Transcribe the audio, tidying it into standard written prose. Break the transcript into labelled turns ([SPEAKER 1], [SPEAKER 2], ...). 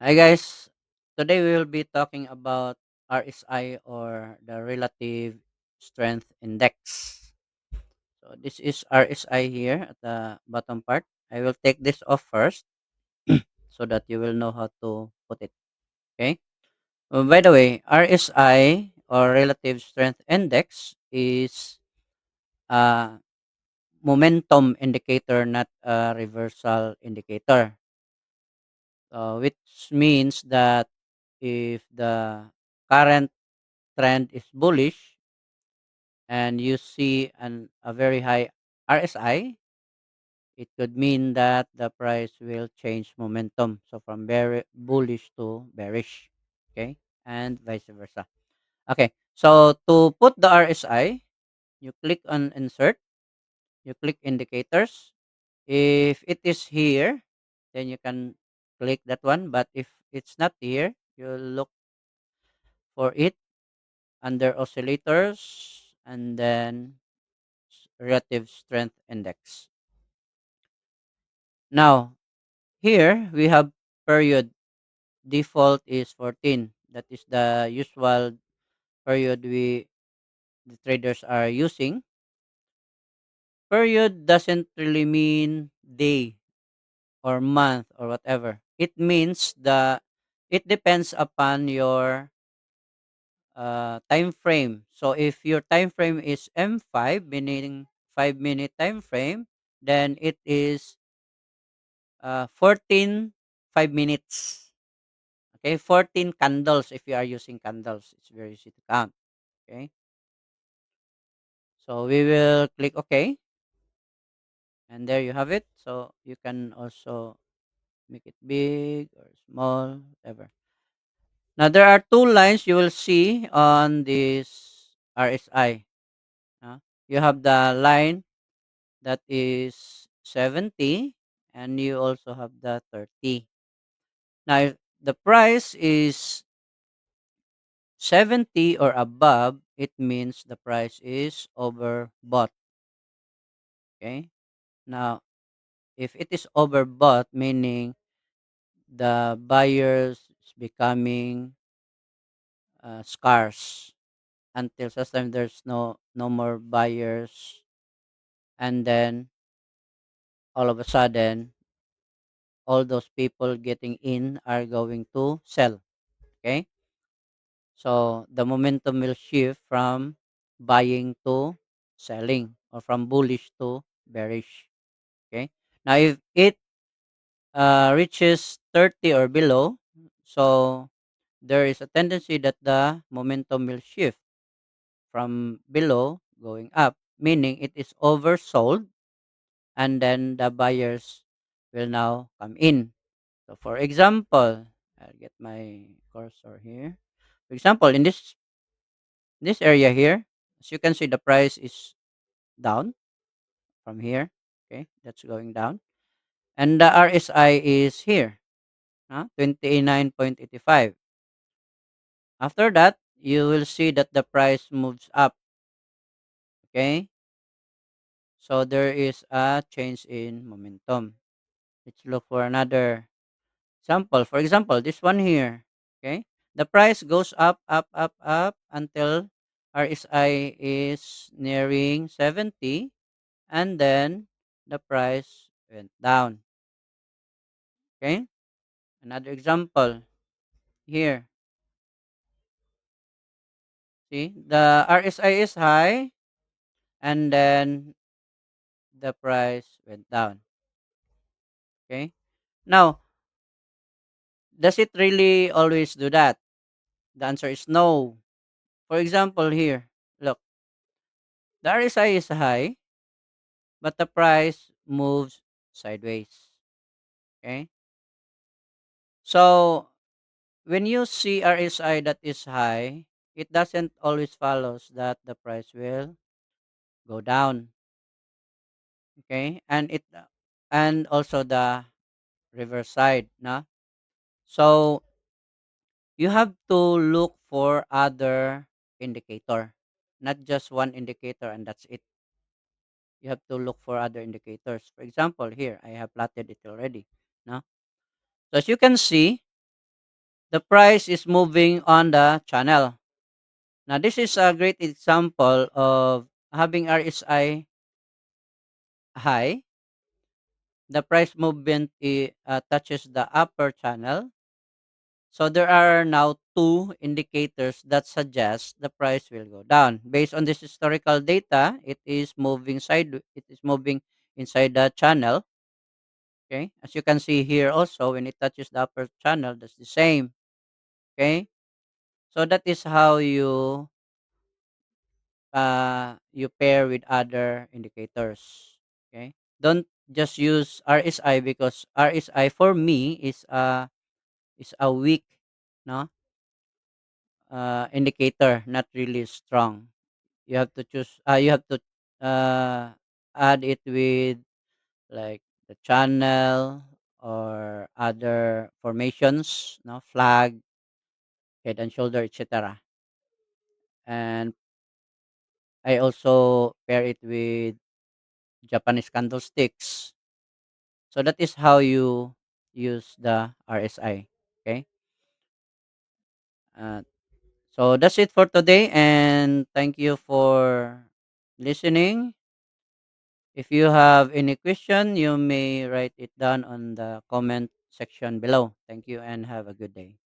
[SPEAKER 1] Hi guys, today we will be talking about RSI or the Relative Strength Index. So this is RSI here at the bottom part. I will take this off first so that you will know how to put it. Okay. By the way, RSI or Relative Strength Index is a momentum indicator, not a reversal indicator. Which means that if the current trend is bullish and you see a very high RSI, it could mean that the price will change momentum. So from very bullish to bearish. Okay. And vice versa. Okay. So to put the RSI, you click on insert, you click indicators. If it is here, then you can click that one. But if it's not here, you look for it under oscillators and then relative strength index. Now, here we have period. Default is 14. That is the usual period the traders are using. Period doesn't really mean day or month or whatever. It means it depends upon your time frame. So if your time frame is M5, meaning 5-minute time frame, then it is 14 5 minutes. Okay, 14 candles if you are using candles. It's very easy to count. Okay, so we will click OK, and there you have it. So you can also make it big or small, whatever. Now there are two lines you will see on this RSI. You have the line that is 70, and you also have the 30. Now, if the price is 70 or above, it means the price is overbought. Okay. Now, if it is overbought, meaning the buyers is becoming scarce until such time there's no more buyers, and then all of a sudden, all those people getting in are going to sell. Okay. So the momentum will shift from buying to selling or from bullish to bearish. Okay. Now, if it reaches 30 or below, so there is a tendency that the momentum will shift from below going up, meaning it is oversold, and then the buyers will now come in. So, for example, I'll get my cursor here. For example, in this area here, as you can see, the price is down from here. Okay, that's going down, and the RSI is here, 29.85. After that, you will see that the price moves up. Okay, so there is a change in momentum. Let's look for another sample. For example, this one here. Okay, the price goes up, up, up, up until RSI is nearing 70, and then the price went down. Okay, another example here. See, the RSI is high, and then the price went down. Okay, now, does it really always do that? The answer is no. For example, here, look, the RSI is high, but the price moves sideways. Okay, so when you see RSI that is high, it doesn't always follows that the price will go down. Okay, and also the reverse side, na. So you have to look for other indicator, not just one indicator and that's it. You have to look for other indicators. For example, here I have plotted it already, no. So as you can see, the price is moving on the channel. Now, this is a great example of having RSI high. The price movement touches the upper channel. So there are now two indicators that suggest the price will go down. Based on this historical data, it is moving inside the channel. Okay. As you can see here also, when it touches the upper channel, that's the same. Okay. So that is how you pair with other indicators. Okay. Don't just use RSI, because RSI for me is a weak, no, indicator, not really strong. You have to uh, add it with, like, the channel or other formations, no, flag, head and shoulder, etc. And I also pair it with Japanese candlesticks. So that is how you use the RSI. Okay. Uh, so that's it for today, and thank you for listening. If you have any question, you may write it down on the comment section below. Thank you and have a good day.